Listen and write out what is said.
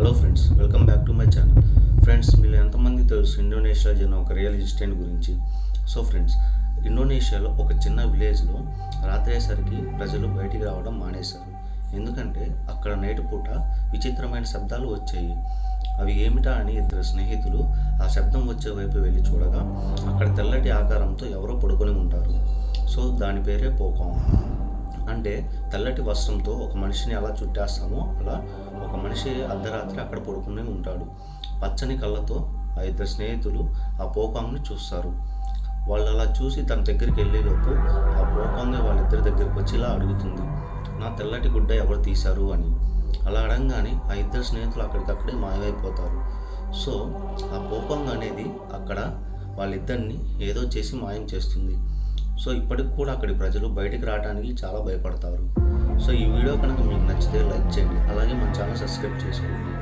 Hello friends, welcome back to my channel. Friends, మీరు ఎంతమంది తెలుసు ఇండోనేషియా జరిగిన ఒక రియల్ ఇన్సిడెంట్ గురించి? సో ఫ్రెండ్స్, ఇండోనేషియాలో ఒక చిన్న విలేజ్లో రాత్రి అయ్యేసరికి ప్రజలు బయటికి రావడం మానేశారు. ఎందుకంటే అక్కడ నైట్ పూట విచిత్రమైన శబ్దాలు వచ్చాయి. అవి ఏమిటా అని ఇద్దరు స్నేహితులు ఆ శబ్దం వచ్చే వైపు వెళ్ళి చూడగా అక్కడ తెల్లటి ఆకారంతో ఎవరో పడుకొని ఉంటారు. సో దాని పేరే పోకాం. అంటే తెల్లటి వస్త్రంతో ఒక మనిషిని ఎలా చుట్టేస్తామో అలా ఒక మనిషి అర్ధరాత్రి అక్కడ పడుకుని ఉంటాడు. పచ్చని కళ్ళతో ఆ ఇద్దరు స్నేహితులు ఆ పోకాంగ్ని చూస్తారు. వాళ్ళు అలా చూసి తన దగ్గరికి వెళ్ళేలోపు ఆ పోకాంగ్ వాళ్ళిద్దరి దగ్గరికి వచ్చి ఇలా అడుగుతుంది, నా తెల్లటి గుడ్డ ఎవరు తీశారు అని. అలా అడగగానే ఆ ఇద్దరు స్నేహితులు అక్కడికక్కడే మాయమైపోతారు. సో ఆ పోకాంగ్ అనేది అక్కడ వాళ్ళిద్దరిని ఏదో చేసి మాయం చేస్తుంది. సో ఇప్పటికి కూడా అక్కడి ప్రజలు బయటికి రావడానికి చాలా భయపడతారు. సో ఈ వీడియో కనుక మీకు నచ్చితే లైక్ చేయండి, అలాగే మన ఛానల్ సబ్స్క్రైబ్ చేసుకోండి.